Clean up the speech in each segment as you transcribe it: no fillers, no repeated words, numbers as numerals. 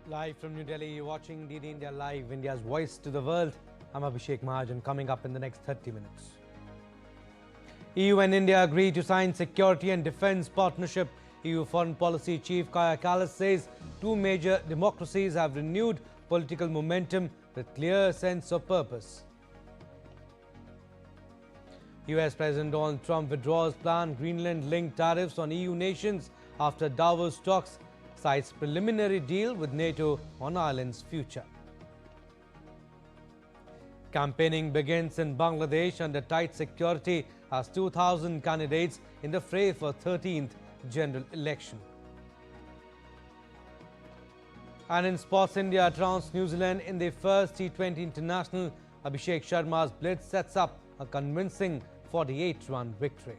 Live from New Delhi, you're watching DD India Live, India's voice to the world. I'm Abhishek Mahajan. Coming up in the next 30 minutes. EU and India agree to sign security and defence partnership. EU Foreign Policy Chief Kaja Kallas says two major democracies have renewed political momentum with clear sense of purpose. US President Donald Trump withdraws planned Greenland-linked tariffs on EU nations after Davos talks, cites preliminary deal with NATO on Ireland's future. Campaigning begins in Bangladesh under tight security as 2,000 candidates in the fray for 13th general election. And in sports, India trounced New Zealand in their first T20 international. Abhishek Sharma's blitz sets up a convincing 48-run victory.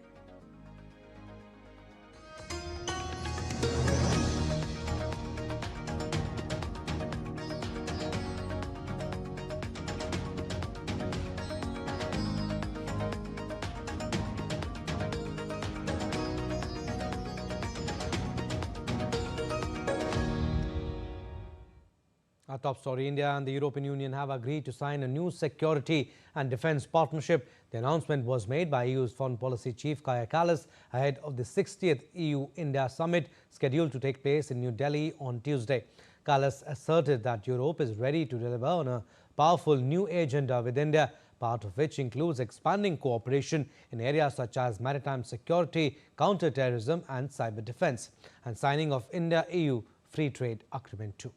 Our top story, India and the European Union have agreed to sign a new security and defence partnership. The announcement was made by EU's Foreign Policy Chief Kaja Kallas ahead of the 60th EU-India summit scheduled to take place in New Delhi on Tuesday. Kallas asserted that Europe is ready to deliver on a powerful new agenda with India, part of which includes expanding cooperation in areas such as maritime security, counter-terrorism and cyber defence, and signing of India-EU Free Trade Agreement too.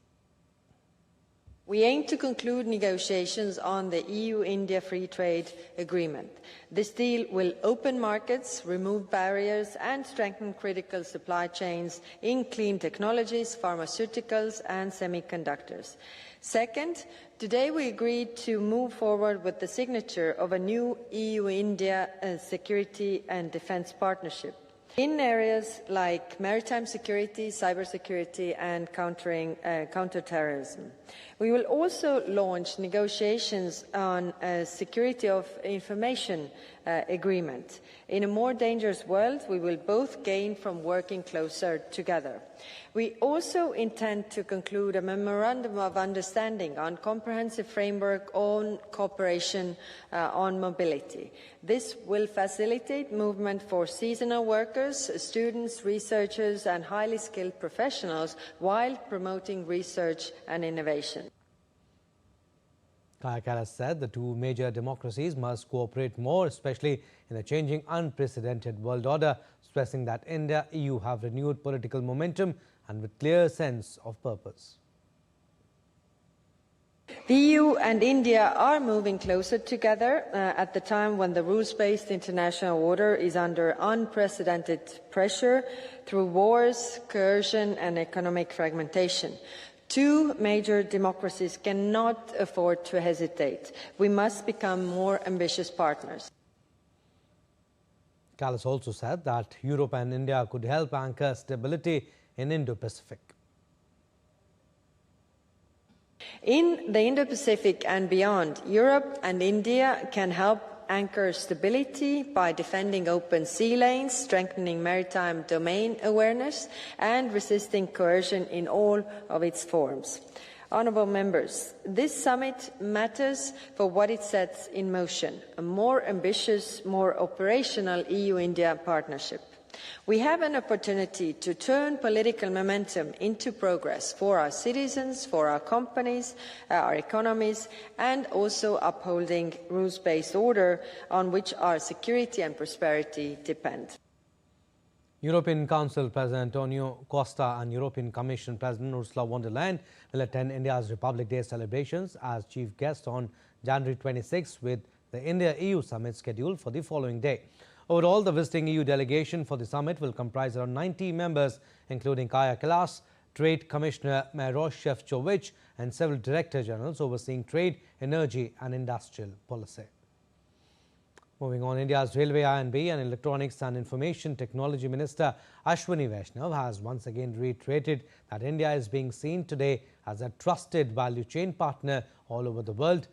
We aim to conclude negotiations on the EU-India Free Trade Agreement. This deal will open markets, remove barriers and strengthen critical supply chains in clean technologies, pharmaceuticals and semiconductors. Second, today we agreed to move forward with the signature of a new EU-India security and defence partnership in areas like maritime security, cybersecurity and counterterrorism. We will also launch negotiations on a security of information agreement. In a more dangerous world, we will both gain from working closer together. We also intend to conclude a memorandum of understanding on comprehensive framework on cooperation on mobility. This will facilitate movement for seasonal workers, students, researchers and highly skilled professionals while promoting research and innovation. Kaja Kallas said the two major democracies must cooperate more, especially in a changing, unprecedented world order, stressing that India and EU have renewed political momentum and with clear sense of purpose. The EU and India are moving closer together at the time when the rules-based international order is under unprecedented pressure through wars, coercion and economic fragmentation. Two major democracies cannot afford to hesitate. We must become more ambitious partners. Kallas also said that Europe and India could help anchor stability in Indo-Pacific. In the Indo-Pacific and beyond, Europe and India can help anchor stability by defending open sea lanes, strengthening maritime domain awareness and resisting coercion in all of its forms. Honourable members, this summit matters for what it sets in motion, a more ambitious, more operational EU-India partnership. We have an opportunity to turn political momentum into progress for our citizens, for our companies, our economies, and also upholding rules-based order on which our security and prosperity depend. European Council President Antonio Costa and European Commission President Ursula von der Leyen will attend India's Republic Day celebrations as chief guests on January 26 with the India-EU summit scheduled for the following day. Overall, the visiting EU delegation for the summit will comprise around 90 members, including Kaja Kallas, Trade Commissioner Maroš Šefčovič, and several Director Generals overseeing trade, energy and industrial policy. Moving on, India's Railway I&B and Electronics and Information Technology Minister Ashwini Vaishnav has once again reiterated that India is being seen today as a trusted value chain partner all over the world.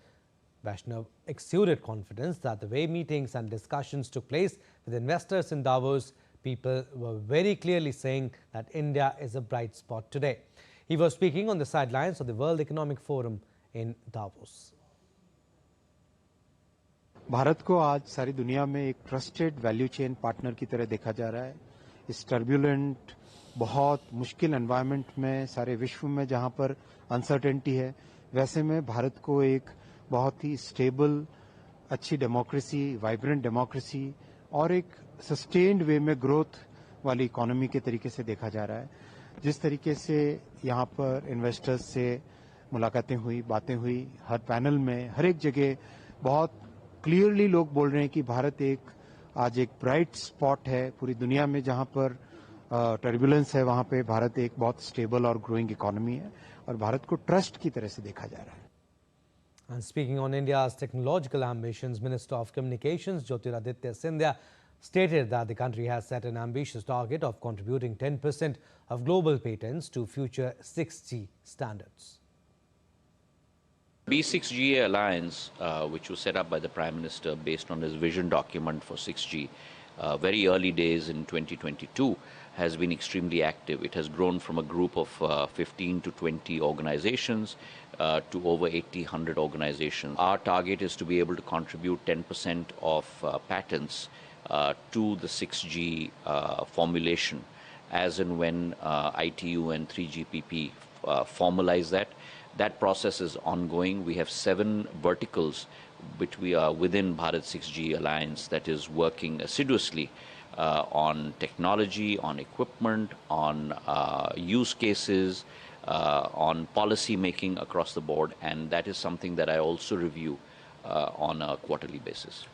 Vaishnav exuded confidence that the way meetings and discussions took place with investors in Davos, people were very clearly saying that India is a bright spot today. He was speaking on the sidelines of the World Economic Forum in Davos. Bharat को आज सारी दुनिया में एक trusted value chain partner की तरह देखा जा रहा है। इस टर्ब्यूलेंट बहुत मुश्किल एनवायरनमेंट में सारे विश्व में जहां पर अनसर्टेनिटी है, वैसे में भारत को एक बहुत ही स्टेबल, अच्छी डेमोक्रेसी, वाइब्रेंट डेमोक्रेसी और एक सस्टेन्ड वे में ग्रोथ वाली इकोनॉमी के तरीके से देखा जा रहा है। जिस तरीके से यहां पर इन्वेस्टर्स से मुलाकातें हुई, बातें हुई, हर पैनल में, हर एक जगह बहुत क्लियरली लोग बोल रहे हैं कि भारत आज एक ब्राइट स्पॉट है पूरी दुनिया में। जहां पर टर्बुलेंस है, वहां पे भारत एक बहुत स्टेबल और ग्रोइंग इकोनॉमी है और भारत को ट्रस्ट की तरह से देखा जा रहा है। And speaking on India's technological ambitions, Minister of Communications Jyotiraditya Scindia stated that the country has set an ambitious target of contributing 10% of global patents to future 6G standards. B6GA Alliance, which was set up by the Prime Minister based on his vision document for 6G, very early days in 2022, has been extremely active. It has grown from a group of 15 to 20 organizations to over 100 organizations. Our target is to be able to contribute 10% of patents to the 6G formulation as and when ITU and 3GPP formalize that. That process is ongoing. We have 7 verticals within Bharat 6G Alliance that is working assiduously on technology, on equipment, on use cases, on policy making across the board, and that is something that I also review on a quarterly basis.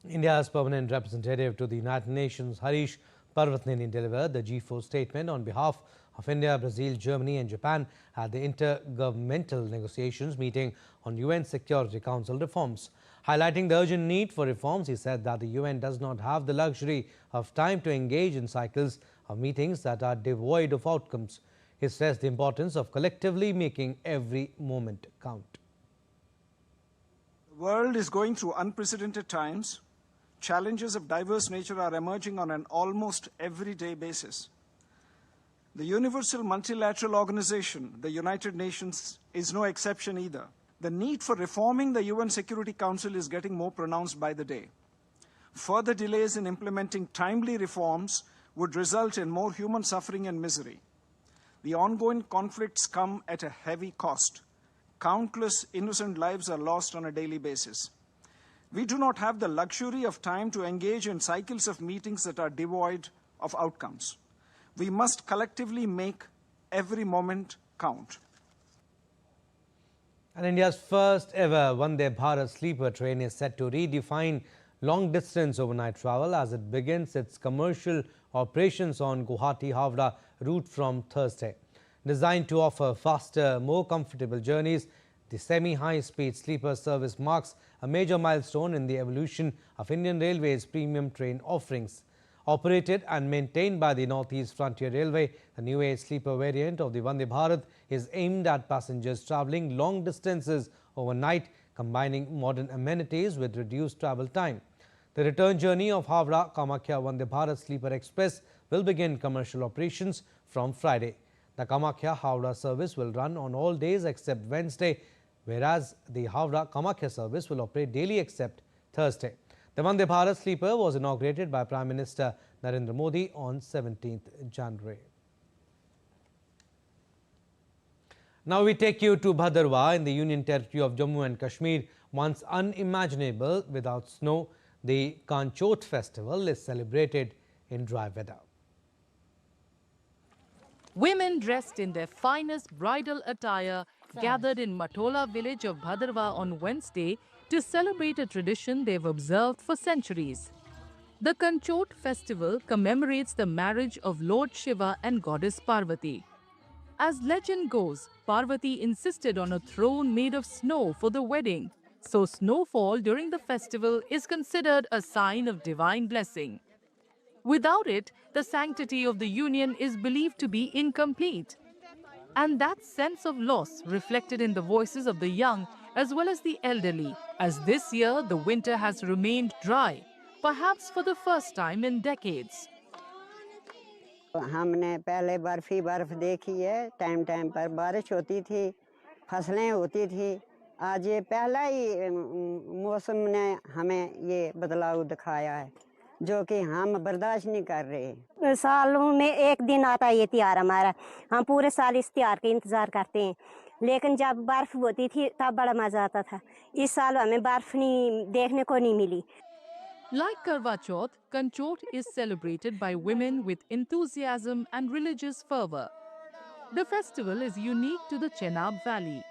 India's permanent representative to the United Nations, Harish Parvatneni, delivered the G4 statement on behalf of India, Brazil, Germany and Japan at the Intergovernmental Negotiations meeting on UN Security Council reforms. Highlighting the urgent need for reforms, he said that the UN does not have the luxury of time to engage in cycles of meetings that are devoid of outcomes. He stressed the importance of collectively making every moment count. The world is going through unprecedented times. Challenges of diverse nature are emerging on an almost everyday basis. The Universal Multilateral Organization, the United Nations, is no exception either. The need for reforming the UN Security Council is getting more pronounced by the day. Further delays in implementing timely reforms would result in more human suffering and misery. The ongoing conflicts come at a heavy cost. Countless innocent lives are lost on a daily basis. We do not have the luxury of time to engage in cycles of meetings that are devoid of outcomes. We must collectively make every moment count. And India's first ever Vande Bharat sleeper train is set to redefine long-distance overnight travel as it begins its commercial operations on Guwahati-Howrah route from Thursday. Designed to offer faster, more comfortable journeys, the semi-high-speed sleeper service marks a major milestone in the evolution of Indian Railway's premium train offerings. Operated and maintained by the Northeast Frontier Railway, the new age sleeper variant of the Vande Bharat is aimed at passengers travelling long distances overnight, combining modern amenities with reduced travel time. The return journey of Howrah-Kamakhya Vande Bharat Sleeper Express will begin commercial operations from Friday. The Kamakhya-Howrah service will run on all days except Wednesday, whereas the Howrah-Kamakhya service will operate daily except Thursday. The Vande Bharat sleeper was inaugurated by Prime Minister Narendra Modi on 17th January. Now we take you to Bhadarwah in the Union Territory of Jammu and Kashmir. Once unimaginable without snow, the Kanchot festival is celebrated in dry weather. Women dressed in their finest bridal attire gathered in Matola village of Bhadarwah on Wednesday to celebrate a tradition they've observed for centuries. The Kanchot festival commemorates the marriage of Lord Shiva and goddess Parvati. As legend goes, Parvati insisted on a throne made of snow for the wedding, so snowfall during the festival is considered a sign of divine blessing. Without it, the sanctity of the union is believed to be incomplete. And that sense of loss reflected in the voices of the young as well as the elderly, as this year the winter has remained dry, perhaps for the first time in decades. हमने पहले बर्फ देखी है, time time पर बारिश होती थी, फसलें होती थी। आज ये पहला ही मौसम ने हमें ये बदलाव दिखाया है जो कि हम बर्दाश्त नहीं कर रहे। सालों में एक दिन आता है ये त्योहार हमारा, हम पूरे साल इस त्योहार का इंतजार करते हैं, लेकिन जब बर्फ होती थी तब बड़ा मजा आता था। इस साल हमें बर्फ नहीं देखने को नहीं मिली। Like Karwa Chauth, Kanchot is celebrated by women with enthusiasm and religious fervor. The festival is unique to the Chenab Valley.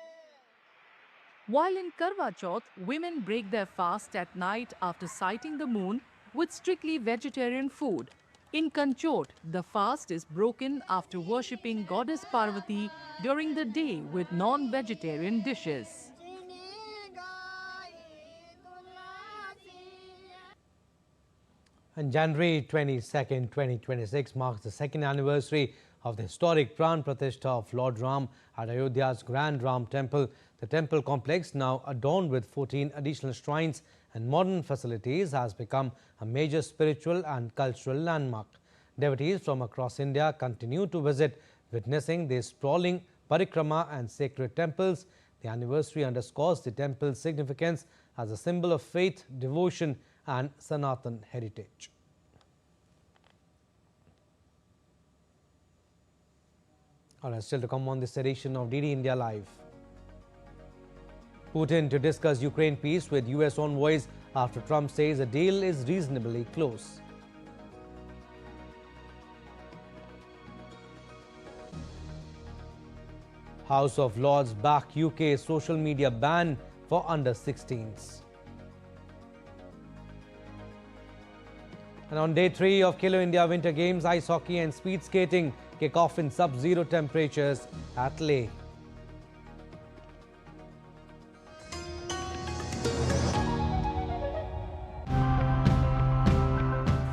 While in Karwa Chauth, women break their fast at night after sighting the moon with strictly vegetarian food. In Kanchot, the fast is broken after worshipping goddess Parvati during the day with non-vegetarian dishes. And January 22nd, 2026 marks the second anniversary of the historic Pran Pratishtha of Lord Ram at Ayodhya's Grand Ram Temple. The temple complex, now adorned with 14 additional shrines and modern facilities, has become a major spiritual and cultural landmark. Devotees from across India continue to visit, witnessing the sprawling parikrama and sacred temples. The anniversary underscores the temple's significance as a symbol of faith, devotion and Sanatan heritage. All right, still to come on this edition of DD India Live. Putin to discuss Ukraine peace with US envoys after Trump says a deal is reasonably close. House of Lords back UK social media ban for under 16s. And on day 3 of Khelo India Winter Games, ice hockey and speed skating kick off in sub-zero temperatures at Leh.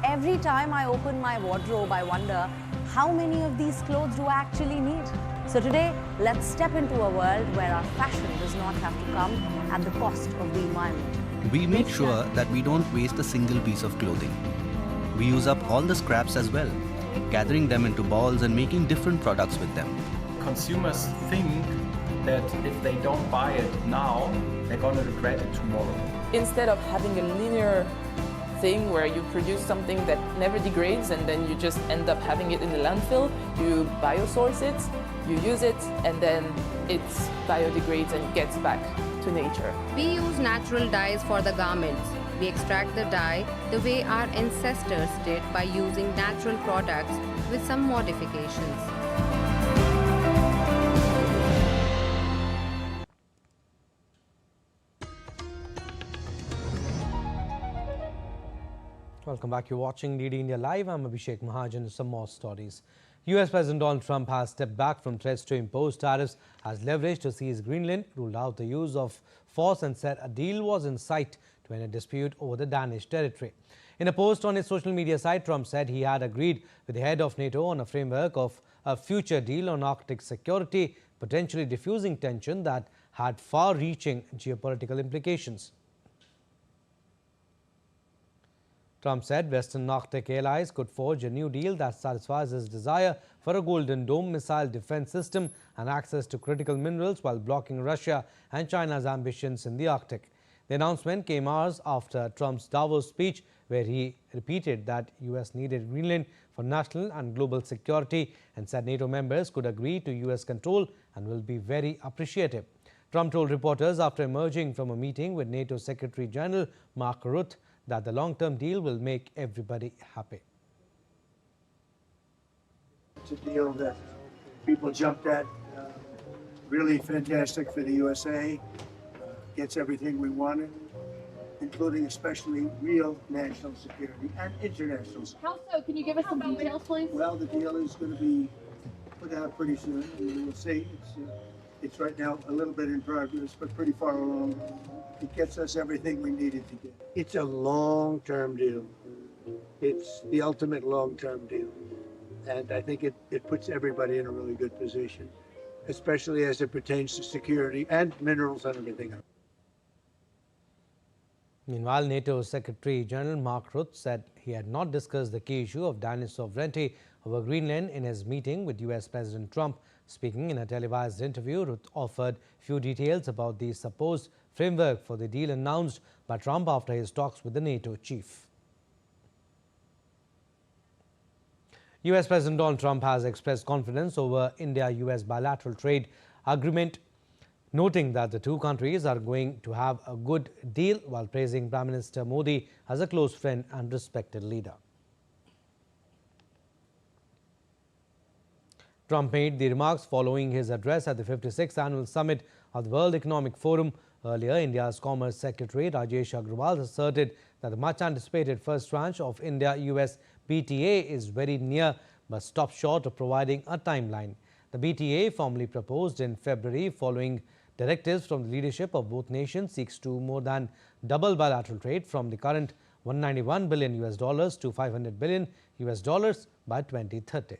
Every time I open my wardrobe, I wonder how many of these clothes do I actually need? So today, let's step into a world where our fashion does not have to come at the cost of the environment. We make sure that we don't waste a single piece of clothing. We use up all the scraps as well, gathering them into balls and making different products with them. Consumers think that if they don't buy it now, they're going to regret it tomorrow. Instead of having a linear thing where you produce something that never degrades and then you just end up having it in the landfill, you biosource it, you use it, and then it biodegrades and gets back to nature. We use natural dyes for the garments. We extract the dye the way our ancestors did by using natural products with some modifications. Welcome back. You're watching DD India Live. I'm Abhishek Mahajan. Some more stories. US President Donald Trump has stepped back from threats to impose tariffs as leverage to seize Greenland, ruled out the use of force and said a deal was in sight to end a dispute over the Danish territory. In a post on his social media site, Trump said he had agreed with the head of NATO on a framework of a future deal on Arctic security, potentially diffusing tension that had far-reaching geopolitical implications. Trump said Western Arctic allies could forge a new deal that satisfies his desire for a Golden Dome missile defense system and access to critical minerals while blocking Russia and China's ambitions in the Arctic. The announcement came hours after Trump's Davos speech, where he repeated that US needed Greenland for national and global security and said NATO members could agree to US control and will be very appreciative. Trump told reporters after emerging from a meeting with NATO Secretary General Mark Rutte that the long-term deal will make everybody happy. It's a deal that people jumped at. Really fantastic for the USA. Gets everything we wanted, including especially real national security and international security. How so? Can you give us some details, please? Well, the deal is going to be put out pretty soon, and we'll see. It's right now a little bit in progress, but pretty far along. It gets us everything we needed to get. It's a long-term deal. It's the ultimate long-term deal. And I think it puts everybody in a really good position, especially as it pertains to security and minerals and everything else. Meanwhile, NATO Secretary General Mark Rutte said he had not discussed the key issue of Danish sovereignty over Greenland in his meeting with US President Trump. Speaking in a televised interview, Rutte offered few details about the supposed framework for the deal announced by Trump after his talks with the NATO chief. US President Donald Trump has expressed confidence over India-US bilateral trade agreement, noting that the two countries are going to have a good deal, while praising Prime Minister Modi as a close friend and respected leader. Trump made the remarks following his address at the 56th annual summit of the World Economic Forum. Earlier, India's Commerce Secretary Rajesh Agrawal asserted that the much-anticipated first tranche of India-US BTA is very near but stopped short of providing a timeline. The BTA, formally proposed in February following directives from the leadership of both nations, seeks to more than double bilateral trade from the current $191 billion to $500 billion by 2030.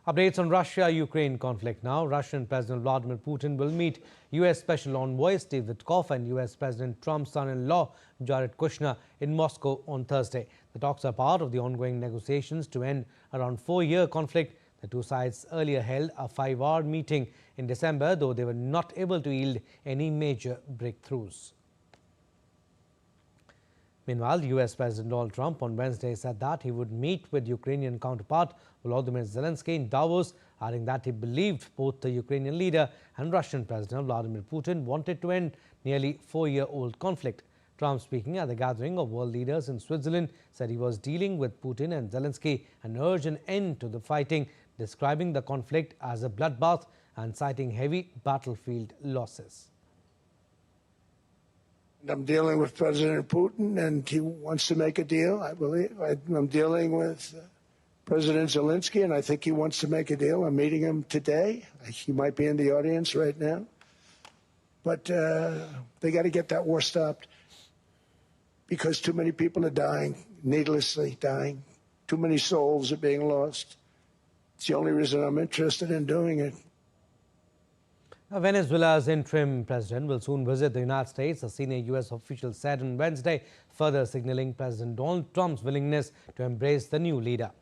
Updates on Russia-Ukraine conflict now. Russian President Vladimir Putin will meet US Special Envoy Steve Witkoff and US President Trump's son-in-law Jared Kushner in Moscow on Thursday. The talks are part of the ongoing negotiations to end around 4-year conflict. The two sides earlier held a 5-hour meeting in December, though they were not able to yield any major breakthroughs. Meanwhile, US President Donald Trump on Wednesday said that he would meet with Ukrainian counterpart Volodymyr Zelensky in Davos, adding that he believed both the Ukrainian leader and Russian President Vladimir Putin wanted to end nearly 4-year-old conflict. Trump, speaking at the gathering of world leaders in Switzerland, said he was dealing with Putin and Zelensky and urged an end to the fighting, describing the conflict as a bloodbath and citing heavy battlefield losses. I'm dealing with President Putin, and he wants to make a deal, I believe. I'm dealing with President Zelensky, and I think he wants to make a deal. I'm meeting him today. He might be in the audience right now. But they got to get that war stopped because too many people are dying, needlessly dying. Too many souls are being lost. It's the only reason I'm interested in doing it. Venezuela's interim president will soon visit the United States, a senior U.S. official said on Wednesday, further signaling President Donald Trump's willingness to embrace the new leader.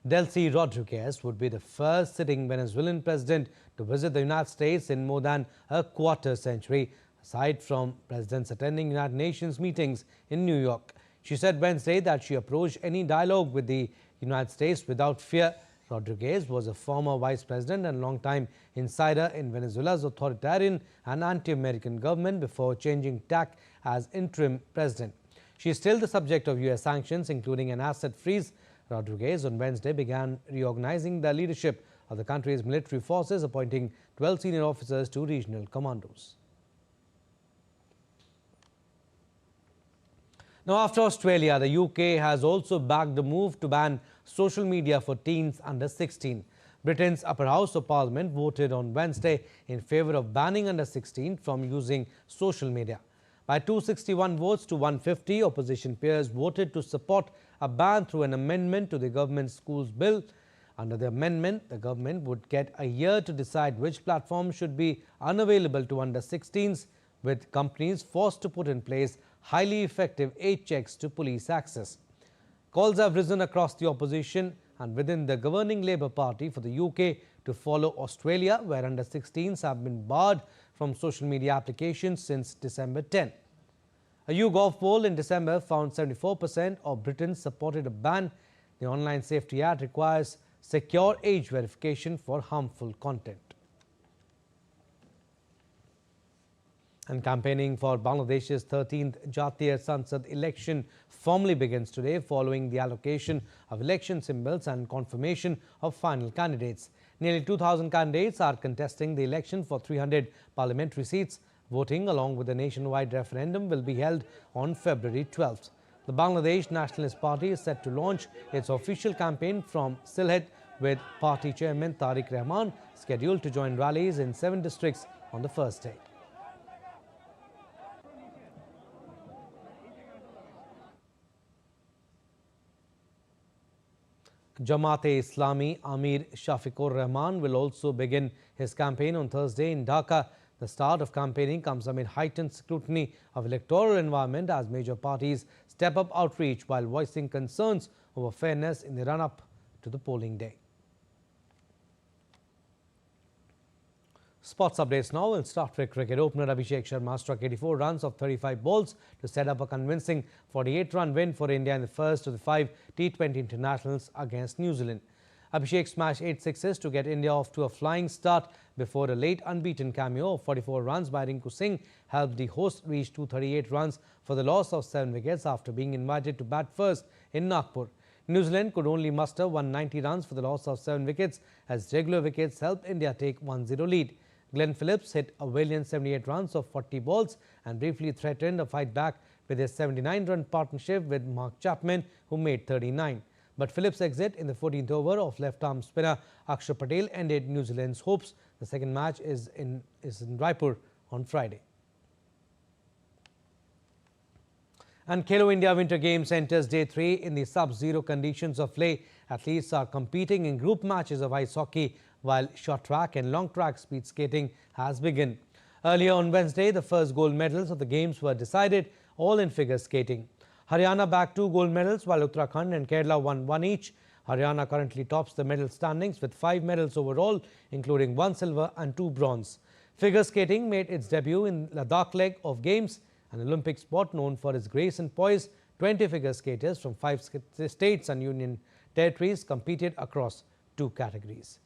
Delcy Rodriguez would be the first sitting Venezuelan president to visit the United States in more than a quarter century, aside from presidents attending United Nations meetings in New York. She said Wednesday that she approached any dialogue with the United States without fear. Rodriguez was a former vice president and longtime insider in Venezuela's authoritarian and anti-American government before changing tack as interim president. She is still the subject of U.S. sanctions, including an asset freeze. Rodriguez on Wednesday began reorganizing the leadership of the country's military forces, appointing 12 senior officers to regional commandos. Now, after Australia, the UK has also backed the move to ban social media for teens under 16. Britain's Upper House of Parliament voted on Wednesday in favour of banning under 16 from using social media. By 261 votes to 150, opposition peers voted to support a ban through an amendment to the government's schools bill. Under the amendment, the government would get a year to decide which platform should be unavailable to under 16s, with companies forced to put in place highly effective age checks to police access. Calls have risen across the opposition and within the governing Labour Party for the UK to follow Australia, where under 16s have been barred from social media applications since December 10. A YouGov poll in December found 74% of Britons supported a ban. The Online Safety Act requires secure age verification for harmful content. And campaigning for Bangladesh's 13th Jatiya Sansad election formally begins today following the allocation of election symbols and confirmation of final candidates. Nearly 2,000 candidates are contesting the election for 300 parliamentary seats. Voting, along with a nationwide referendum, will be held on February 12th. The Bangladesh Nationalist Party is set to launch its official campaign from Sylhet, with party chairman Tariq Rahman scheduled to join rallies in 7 districts on the first day. Jamaat-e-Islami Amir Shafiqur Rahman will also begin his campaign on Thursday in Dhaka. The start of campaigning comes amid heightened scrutiny of electoral environment as major parties step up outreach while voicing concerns over fairness in the run-up to the polling day. Sports updates now. We'll start with cricket. Opener Abhishek Sharma struck 84 runs off 35 balls to set up a convincing 48-run win for India in the first of the 5 T20 internationals against New Zealand. Abhishek smashed 8 sixes to get India off to a flying start before a late unbeaten cameo of 44 runs by Rinku Singh helped the hosts reach 238 runs for the loss of 7 wickets after being invited to bat first in Nagpur. New Zealand could only muster 190 runs for the loss of 7 wickets as regular wickets helped India take 1-0 lead. Glenn Phillips hit a valiant 78 runs of 40 balls and briefly threatened a fight back with his 79-run partnership with Mark Chapman, who made 39. But Phillips' exit in the 14th over of left-arm spinner Akshar Patel ended New Zealand's hopes. The second match is in Raipur on Friday. And Khelo India Winter Games enters day 3 in the sub-zero conditions of play. Athletes are competing in group matches of ice hockey, while short track and long track speed skating has begun. Earlier on Wednesday, the first gold medals of the games were decided, all in figure skating. Haryana bagged 2 gold medals, while Uttarakhand and Kerala won 1 each. Haryana currently tops the medal standings with 5 medals overall, including 1 silver and 2 bronze. Figure skating made its debut in Ladakh leg of games, an Olympic sport known for its grace and poise. 20 figure skaters from 5 states and union territories competed across 2 categories.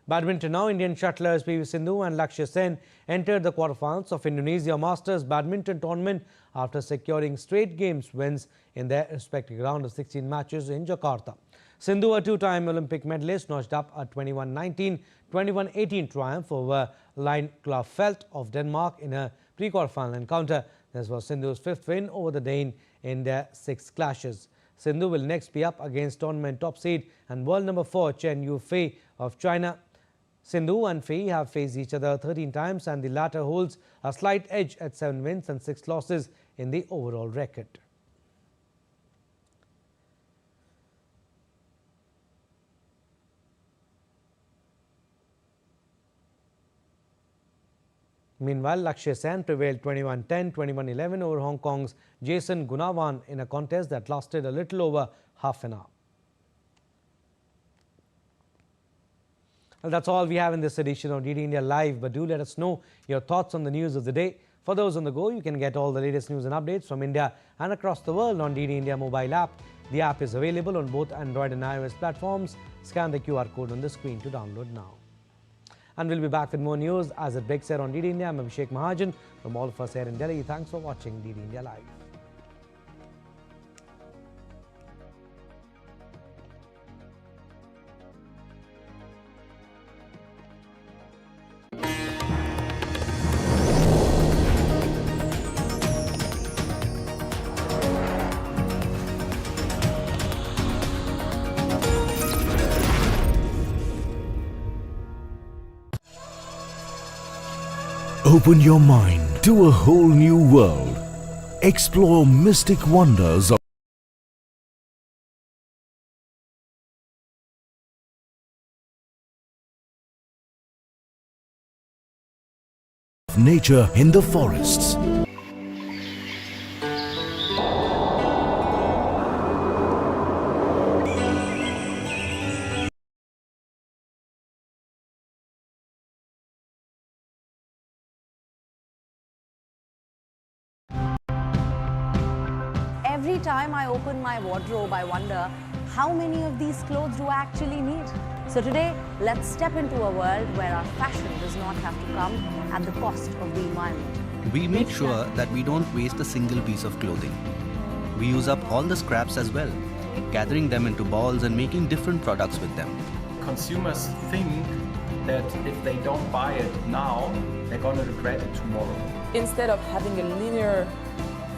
Badminton now. Indian shuttlers PV Sindhu and Lakshya Sen entered the quarterfinals of Indonesia Masters Badminton tournament after securing straight games wins in their respective round of 16 matches in Jakarta. Sindhu, a 2-time Olympic medalist, notched up a 21-19, 21-18 triumph over Line Klafelt of Denmark in a pre-quarterfinal encounter. This was Sindhu's 5th win over the Dane in their 6 clashes. Sindhu will next be up against tournament top seed and world number 4 Chen Yufei of China. Sindhu and Fei have faced each other 13 times and the latter holds a slight edge at 7 wins and 6 losses in the overall record. Meanwhile, Lakshya Sen prevailed 21-10, 21-11 over Hong Kong's Jason Gunawan in a contest that lasted a little over half an hour. Well, that's all we have in this edition of DD India Live, but do let us know your thoughts on the news of the day. For those on the go, you can get all the latest news and updates from India and across the world on DD India mobile app. The app is available on both Android and iOS platforms. Scan the QR code on the screen to download now. And we'll be back with more news as it breaks here on DD India. I'm Abhishek Mahajan from all of us here in Delhi. Thanks for watching DD India Live. Open your mind to a whole new world. Explore mystic wonders of nature in the forests. Every time I open my wardrobe, I wonder how many of these clothes do I actually need? So today, let's step into a world where our fashion does not have to come at the cost of the environment. We make sure that we don't waste a single piece of clothing. We use up all the scraps as well, gathering them into balls and making different products with them. Consumers think that if they don't buy it now, they're going to regret it tomorrow. Instead of having a linear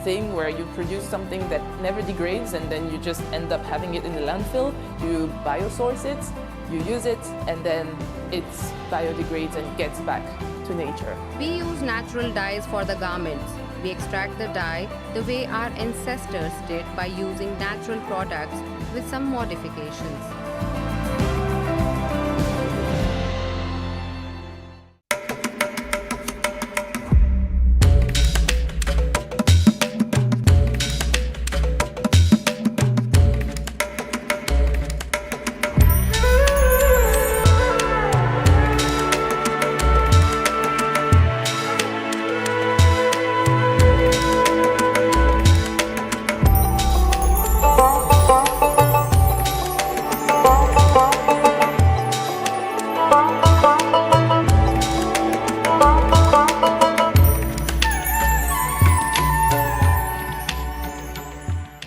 thing where you produce something that never degrades and then you just end up having it in the landfill, you biosource it, you use it, and then it biodegrades and gets back to nature. We use natural dyes for the garments. We extract the dye the way our ancestors did by using natural products with some modifications.